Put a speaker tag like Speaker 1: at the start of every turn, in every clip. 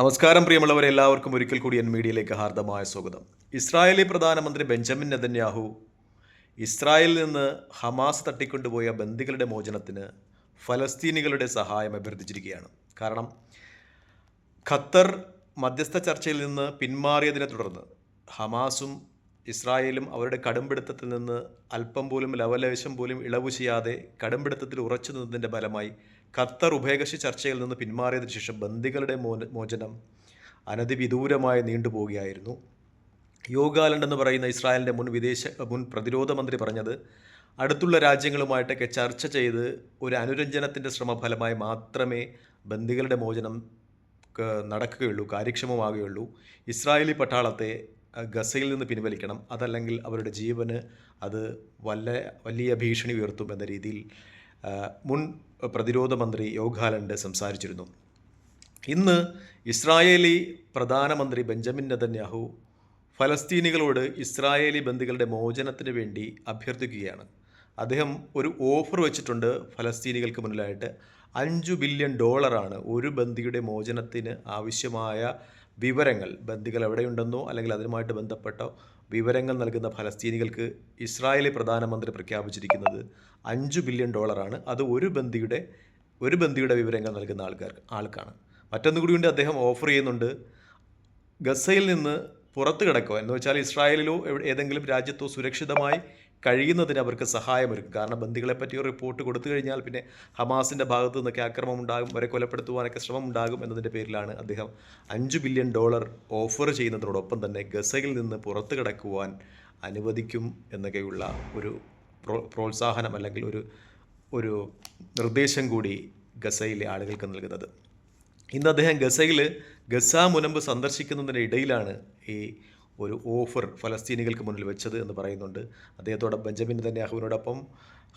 Speaker 1: നമസ്കാരം പ്രിയമുള്ളവരെ, എല്ലാവർക്കും ഒരിക്കൽ കൂടി എൻ മീഡിയയിലേക്ക് ഹാർദമായ സ്വാഗതം. ഇസ്രായേലി പ്രധാനമന്ത്രി ബെഞ്ചമിൻ നെതന്യാഹു ഇസ്രായേലിൽ നിന്ന് ഹമാസ് തട്ടിക്കൊണ്ടുപോയ ബന്ദികളുടെ മോചനത്തിന് ഫലസ്തീനികളുടെ സഹായം അഭ്യർത്ഥിച്ചിരിക്കുകയാണ്. കാരണം ഖത്തർ മധ്യസ്ഥ ചർച്ചയിൽ നിന്ന് പിന്മാറിയതിനെ തുടർന്ന് ഹമാസും ഇസ്രായേലും അവരുടെ കടുംപിടുത്തത്തിൽ നിന്ന് അല്പം പോലും ലവലേശം പോലും ഇളവ് ചെയ്യാതെ കടുംപിടുത്തത്തിൽ ഉറച്ചു നിന്നതിൻ്റെ ഫലമായി ഖത്തർ ഉഭയകക്ഷി ചർച്ചയിൽ നിന്ന് പിന്മാറിയതിനു ശേഷം ബന്ദികളുടെ മോചനം അനധിവിദൂരമായി നീണ്ടുപോവുകയായിരുന്നു. യോഗാലൻഡ് എന്ന് പറയുന്ന ഇസ്രായേലിൻ്റെ മുൻ പ്രതിരോധ മന്ത്രി പറഞ്ഞത്, അടുത്തുള്ള രാജ്യങ്ങളുമായിട്ടൊക്കെ ചർച്ച ചെയ്ത് ഒരു അനുരഞ്ജനത്തിൻ്റെ ശ്രമഫലമായി മാത്രമേ ബന്ദികളുടെ മോചനം നടക്കുകയുള്ളൂ, കാര്യക്ഷമമാകുകയുള്ളൂ. ഇസ്രായേലി പട്ടാളത്തെ ഗസയിൽ നിന്ന് പിൻവലിക്കണം, അതല്ലെങ്കിൽ അവരുടെ ജീവന് അത് വലിയ ഭീഷണി ഉയർത്തും എന്ന രീതിയിൽ മുൻ പ്രതിരോധ മന്ത്രി യോഗാലൻഡ് സംസാരിച്ചിരുന്നു. ഇന്ന് ഇസ്രായേലി പ്രധാനമന്ത്രി ബെഞ്ചമിൻ നെതന്യാഹു ഫലസ്തീനികളോട് ഇസ്രായേലി ബന്ദികളുടെ മോചനത്തിന് വേണ്ടി അഭ്യർത്ഥിക്കുകയാണ്. അദ്ദേഹം ഒരു ഓഫർ വെച്ചിട്ടുണ്ട് ഫലസ്തീനികൾക്ക് മുന്നിലായിട്ട്. $5 ബില്യൺ ഒരു ബന്ദിയുടെ മോചനത്തിന് ആവശ്യമായ വിവരങ്ങൾ, ബന്ദികൾ എവിടെയുണ്ടെന്നോ അല്ലെങ്കിൽ അതുമായിട്ട് ബന്ധപ്പെട്ട വിവരങ്ങൾ നൽകുന്ന ഫലസ്തീനികൾക്ക് ഇസ്രായേലി പ്രധാനമന്ത്രി പ്രഖ്യാപിച്ചിരിക്കുന്നത് $5 ബില്യൺ. അത് ഒരു ബന്ദിയുടെ വിവരങ്ങൾ നൽകുന്ന ആൾക്കാണ്. മറ്റൊന്നുകൂടിയുണ്ട്, അദ്ദേഹം ഓഫർ ചെയ്യുന്നുണ്ട്, ഗസയിൽ നിന്ന് പുറത്ത് കിടക്കുക എന്ന് വെച്ചാൽ ഇസ്രായേലിലോ ഏതെങ്കിലും രാജ്യത്തോ സുരക്ഷിതമായി കഴിയുന്നതിന് അവർക്ക് സഹായമൊരുക്കും. കാരണം ബന്ദികളെ പറ്റി ഒരു റിപ്പോർട്ട് കൊടുത്തു കഴിഞ്ഞാൽ പിന്നെ ഹമാസിൻ്റെ ഭാഗത്തു നിന്നൊക്കെ ആക്രമണം ഉണ്ടാകും, വരെ കൊലപ്പെടുത്തുവാനൊക്കെ ശ്രമം ഉണ്ടാകും എന്നതിൻ്റെ പേരിലാണ് അദ്ദേഹം $5 ബില്യൺ ഓഫർ ചെയ്യുന്നതിനോടൊപ്പം തന്നെ ഗസയിൽ നിന്ന് പുറത്ത് കിടക്കുവാൻ അനുവദിക്കും എന്നൊക്കെയുള്ള ഒരു പ്രോത്സാഹനം അല്ലെങ്കിൽ ഒരു നിർദ്ദേശം കൂടി ഗസയിലെ ആളുകൾക്ക് നൽകുന്നത്. ഇന്ന് അദ്ദേഹം ഗസ മുനമ്പ് സന്ദർശിക്കുന്നതിൻ്റെ ഇടയിലാണ് ഈ ഒരു ഓഫർ ഫലസ്തീനികൾക്ക് മുന്നിൽ വെച്ചത് എന്ന് പറയുന്നുണ്ട്. അദ്ദേഹത്തോടൊപ്പം ബെഞ്ചമിൻ നെതന്യാഹുവിനോടൊപ്പം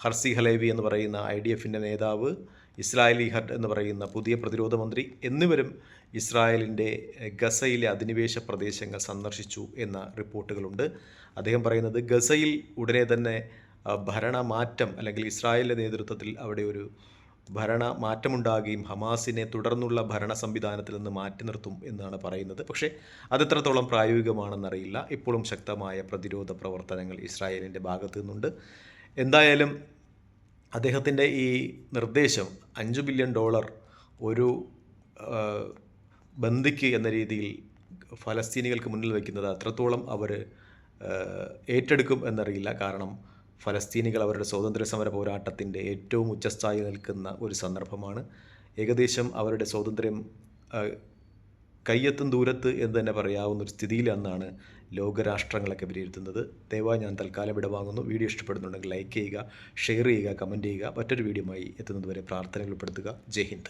Speaker 1: ഹർസി ഹലേവി എന്ന് പറയുന്ന IDFൻ്റെ നേതാവ്, ഇസ്രായേലി ഹഡ് എന്ന് പറയുന്ന പുതിയ പ്രതിരോധ മന്ത്രി എന്നിവരും ഇസ്രായേലിൻ്റെ ഗസയിലെ അധിനിവേശ പ്രദേശങ്ങൾ സന്ദർശിച്ചു എന്ന റിപ്പോർട്ടുകളുണ്ട്. അദ്ദേഹം പറയുന്നത് ഗസയിൽ ഉടനെ തന്നെ ഭരണമാറ്റം അല്ലെങ്കിൽ ഇസ്രായേലിൻ്റെ നേതൃത്വത്തിൽ അവിടെ ഒരു ഭരണമാറ്റമുണ്ടാകുകയും ഹമാസിനെ തുടർന്നുള്ള ഭരണ സംവിധാനത്തിൽ നിന്ന് മാറ്റി നിർത്തും എന്നാണ് പറയുന്നത്. പക്ഷേ അതെത്രത്തോളം പ്രായോഗികമാണെന്നറിയില്ല. ഇപ്പോഴും ശക്തമായ പ്രതിരോധ പ്രവർത്തനങ്ങൾ ഇസ്രായേലിൻ്റെ ഭാഗത്തു നിന്നുണ്ട്. എന്തായാലും അദ്ദേഹത്തിൻ്റെ ഈ നിർദ്ദേശം $5 ബില്യൺ ഒരു ബന്ദിക്ക് എന്ന രീതിയിൽ ഫലസ്തീനികൾക്ക് മുന്നിൽ വയ്ക്കുന്നത് അത്രത്തോളം അവർ ഏറ്റെടുക്കും എന്നറിയില്ല. കാരണം ഫലസ്തീനികൾ അവരുടെ സ്വാതന്ത്ര്യ സമര പോരാട്ടത്തിൻ്റെ ഏറ്റവും ഉച്ചസ്ഥായി നിൽക്കുന്ന ഒരു സന്ദർഭമാണ്. ഏകദേശം അവരുടെ സ്വാതന്ത്ര്യം കയ്യെത്തും ദൂരത്ത് എന്ന് തന്നെ പറയാവുന്നൊരു സ്ഥിതിയിലെന്നാണ് ലോകരാഷ്ട്രങ്ങളൊക്കെ വിലയിരുത്തുന്നത്. ദയവായി ഞാൻ തൽക്കാലം വിടവാങ്ങുന്നു. വീഡിയോ ഇഷ്ടപ്പെടുന്നുണ്ടെങ്കിൽ ലൈക്ക് ചെയ്യുക, ഷെയർ ചെയ്യുക, കമൻറ്റ് ചെയ്യുക. മറ്റൊരു വീഡിയോയുമായി എത്തുന്നതുവരെ പ്രാർത്ഥനകൾ ഉൾപ്പെടുത്തുക. ജയ് ഹിന്ദ്.